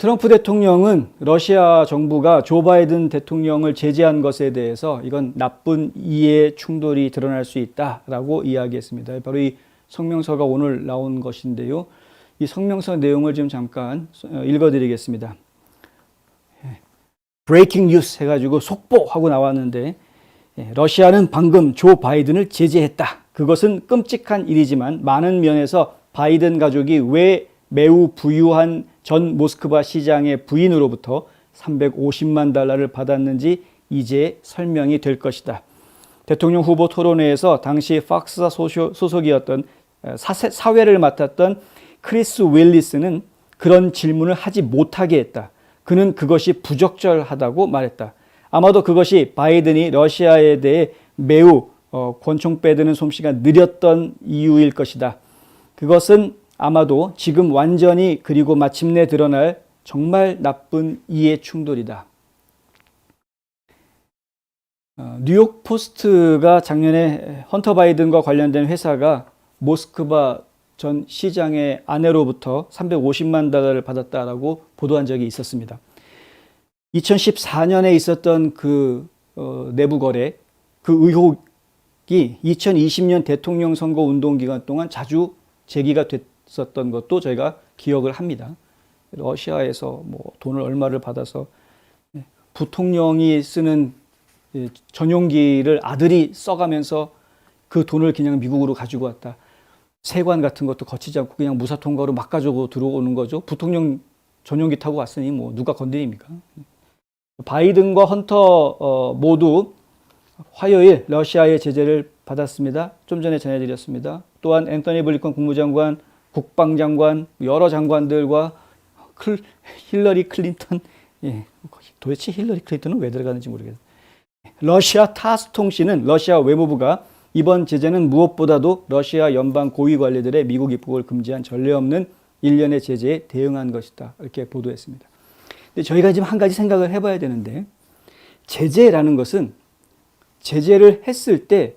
트럼프 대통령은 러시아 정부가 조 바이든 대통령을 제재한 것에 대해서 이건 나쁜 이해 충돌이 드러날 수 있다라고 이야기했습니다. 바로 이 성명서가 오늘 나온 것인데요. 이 성명서 내용을 좀 잠깐 읽어드리겠습니다. 브레이킹 뉴스 해가지고 속보하고 나왔는데, 러시아는 방금 조 바이든을 제재했다. 그것은 끔찍한 일이지만 많은 면에서 바이든 가족이 왜 매우 부유한 전 모스크바 시장의 부인으로부터 350만 달러를 받았는지 이제 설명이 될 것이다. 대통령 후보 토론회에서 당시 팍스사 소속이었던 사회를 맡았던 크리스 윌리스는 그런 질문을 하지 못하게 했다. 그는 그것이 부적절하다고 말했다. 아마도 그것이 바이든이 러시아에 대해 매우 권총 빼드는 솜씨가 느렸던 이유일 것이다. 그것은 아마도 지금 완전히 그리고 마침내 드러날 정말 나쁜 이해 충돌이다. 뉴욕 포스트가 작년에 헌터 바이든과 관련된 회사가 모스크바 전 시장의 아내로부터 350만 달러를 받았다라고 보도한 적이 있었습니다. 2014년에 있었던 그 내부 거래, 그 의혹이 2020년 대통령 선거 운동 기간 동안 자주 제기가 됐었던 것도 저희가 기억을 합니다. 러시아에서 뭐 돈을 얼마를 받아서 부통령이 쓰는 전용기를 아들이 써가면서 그 돈을 그냥 미국으로 가지고 왔다. 세관 같은 것도 거치지 않고 그냥 무사통과로 막 가지고 들어오는 거죠. 부통령 전용기 타고 왔으니 뭐 누가 건드립니까? 바이든과 헌터 모두 화요일 러시아의 제재를 받았습니다. 좀 전에 전해드렸습니다. 또한 앤서니 블링컨 국무장관, 국방장관, 여러 장관들과 힐러리 클린턴, 도대체 힐러리 클린턴은 왜 들어가는지 모르겠어요. 러시아 타스 통신은 러시아 외무부가 이번 제재는 무엇보다도 러시아 연방 고위 관리들의 미국 입국을 금지한 전례 없는 일련의 제재에 대응한 것이다. 이렇게 보도했습니다. 근데 저희가 지금 한 가지 생각을 해봐야 되는데, 제재라는 것은 제재를 했을 때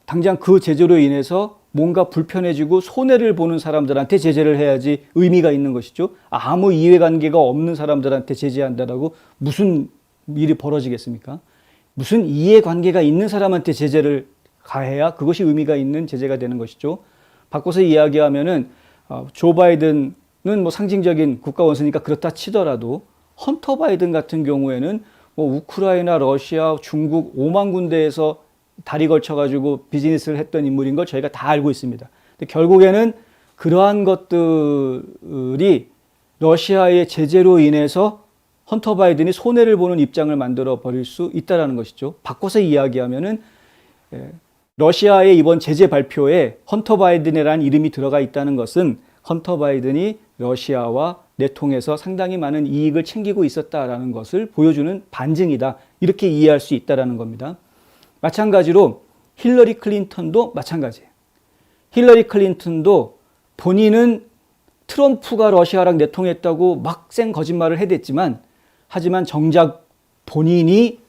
당장 그 제재로 인해서 뭔가 불편해지고 손해를 보는 사람들한테 제재를 해야지 의미가 있는 것이죠. 아무 이해관계가 없는 사람들한테 제재한다라고 무슨 일이 벌어지겠습니까? 무슨 이해관계가 있는 사람한테 제재를 가해야 그것이 의미가 있는 제재가 되는 것이죠. 바꿔서 이야기하면은 조 바이든은 뭐 상징적인 국가 원수니까 그렇다 치더라도 헌터 바이든 같은 경우에는 뭐 우크라이나, 러시아, 중국 5만 군데에서 다리 걸쳐가지고 비즈니스를 했던 인물인 걸 저희가 다 알고 있습니다. 근데 결국에는 그러한 것들이 러시아의 제재로 인해서 헌터 바이든이 손해를 보는 입장을 만들어 버릴 수 있다는 것이죠. 바꿔서 이야기하면은 러시아의 이번 제재 발표에 헌터 바이든이라는 이름이 들어가 있다는 것은 헌터 바이든이 러시아와 내통해서 상당히 많은 이익을 챙기고 있었다라는 것을 보여주는 반증이다. 이렇게 이해할 수 있다는 겁니다. 마찬가지로 힐러리 클린턴도 마찬가지예요. 힐러리 클린턴도 본인은 트럼프가 러시아랑 내통했다고 막생 거짓말을 해댔지만, 하지만 정작 본인이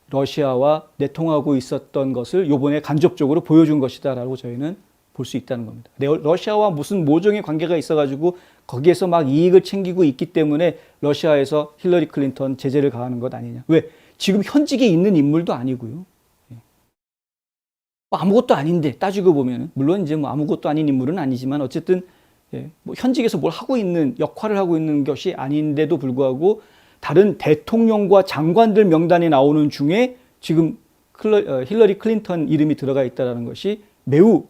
러시아와 내통하고 있었던 것을 이번에 간접적으로 보여준 것이다라고 저희는 볼 수 있다는 겁니다. 러시아와 무슨 모종의 관계가 있어가지고 거기에서 막 이익을 챙기고 있기 때문에 러시아에서 힐러리 클린턴 제재를 가하는 것 아니냐. 왜? 지금 현직에 있는 인물도 아니고요. 아무것도 아닌데 따지고 보면, 물론 이제 뭐 아무것도 아닌 인물은 아니지만 어쨌든 뭐 현직에서 뭘 하고 있는, 역할을 하고 있는 것이 아닌데도 불구하고 다른 대통령과 장관들 명단이 나오는 중에 지금 힐러리 클린턴 이름이 들어가 있다는 것이 매우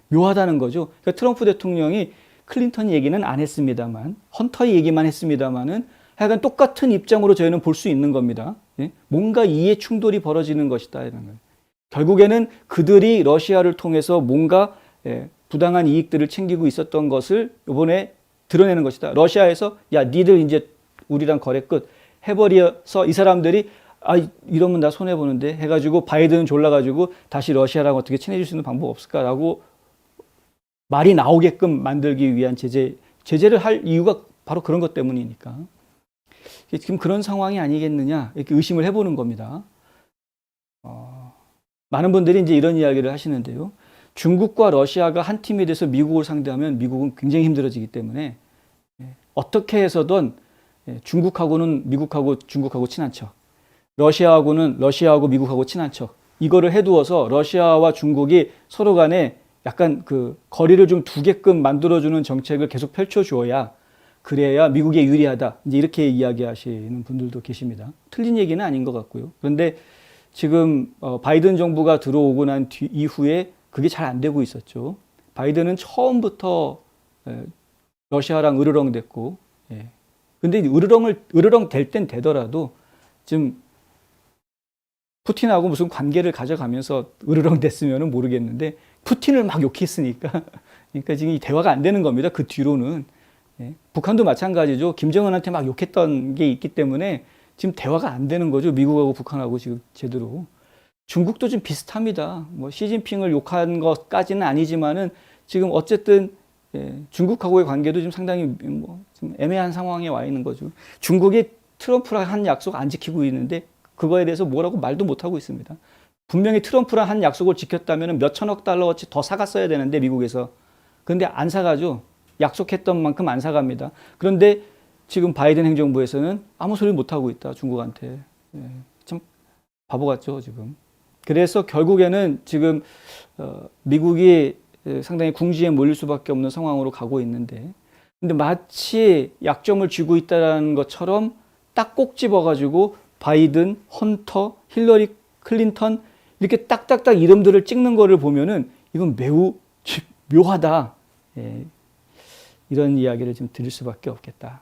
묘하다는 거죠. 그러니까 트럼프 대통령이 클린턴 얘기는 안 했습니다만, 헌터 얘기만 했습니다만은 하여간 똑같은 입장으로 저희는 볼 수 있는 겁니다. 뭔가 이해 충돌이 벌어지는 것이다 이런 거예요. 결국에는 그들이 러시아를 통해서 뭔가 부당한 이익들을 챙기고 있었던 것을 이번에 드러내는 것이다. 러시아에서 야, 니들 이제 우리랑 거래 끝 해버려서 이 사람들이 이러면 나 손해보는데 해가지고 바이든은 졸라가지고 다시 러시아랑 어떻게 친해질 수 있는 방법 없을까라고 말이 나오게끔 만들기 위한 제재를 할 이유가 바로 그런 것 때문이니까. 지금 그런 상황이 아니겠느냐 이렇게 의심을 해보는 겁니다. 많은 분들이 이제 이런 이야기를 하시는데요. 중국과 러시아가 한 팀이 돼서 미국을 상대하면 미국은 굉장히 힘들어지기 때문에 어떻게 해서든 중국하고는 미국하고 중국하고 친한 척, 러시아하고는 러시아하고 미국하고 친한 척, 이거를 해두어서 러시아와 중국이 서로 간에 약간 그 거리를 좀 두게끔 만들어주는 정책을 계속 펼쳐주어야 그래야 미국에 유리하다. 이제 이렇게 이야기하시는 분들도 계십니다. 틀린 얘기는 아닌 것 같고요. 그런데 지금 바이든 정부가 들어오고 난 이후에 그게 잘 안 되고 있었죠. 바이든은 처음부터 러시아랑 으르렁 됐고, 근데 으르렁 될 땐 되더라도 지금 푸틴하고 무슨 관계를 가져가면서 으르렁 됐으면 모르겠는데 푸틴을 막 욕했으니까 그러니까 지금 이 대화가 안 되는 겁니다. 그 뒤로는. 북한도 마찬가지죠. 김정은한테 막 욕했던 게 있기 때문에 지금 대화가 안 되는 거죠. 미국하고 북한하고 지금 제대로. 중국도 좀 비슷합니다. 뭐 시진핑을 욕한 것까지는 아니지만은 지금 어쨌든 중국하고의 관계도 지금 상당히 좀 애매한 상황에 와 있는 거죠. 중국이 트럼프랑 한 약속 안 지키고 있는데 그거에 대해서 뭐라고 말도 못 하고 있습니다. 분명히 트럼프랑 한 약속을 지켰다면 몇 천억 달러어치 더 사갔어야 되는데 미국에서. 그런데 안 사가죠. 약속했던 만큼 안 사갑니다. 그런데 지금 바이든 행정부에서는 아무 소리 못 하고 있다. 중국한테. 참 바보 같죠 지금. 그래서 결국에는 지금 미국이 상당히 궁지에 몰릴 수밖에 없는 상황으로 가고 있는데, 근데 마치 약점을 쥐고 있다는 것처럼 딱 꼭 집어가지고 바이든, 헌터, 힐러리 클린턴 이렇게 딱딱딱 이름들을 찍는 거를 보면은 이건 매우 묘하다. 이런 이야기를 좀 드릴 수밖에 없겠다.